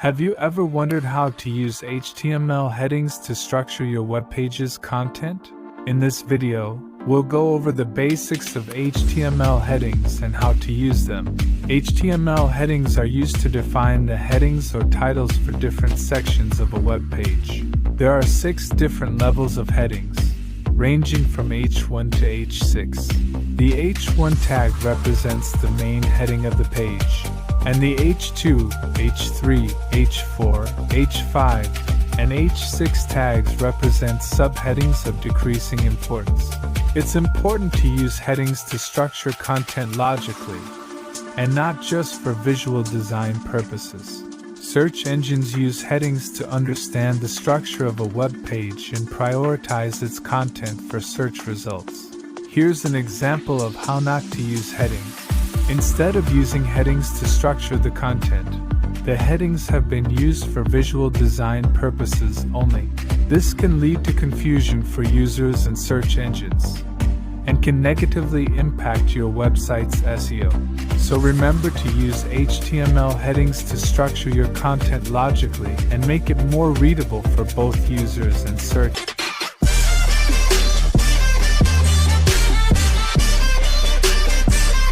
Have you ever wondered how to use HTML headings to structure your web page's content? In this video, we'll go over the basics of HTML headings and how to use them. HTML headings are used to define the headings or titles for different sections of a web page. There are 6 different levels of headings, ranging from H1 to H6. The H1 tag represents the main heading of the page, and the H2, H3, H4, H5, and H6 tags represent subheadings of decreasing importance. It's important to use headings to structure content logically, and not just for visual design purposes. Search engines use headings to understand the structure of a web page and prioritize its content for search results. Here's an example of how not to use headings. Instead of using headings to structure the content, the headings have been used for visual design purposes only. This can lead to confusion for users and search engines, and can negatively impact your website's SEO. So remember to use HTML headings to structure your content logically and make it more readable for both users and search.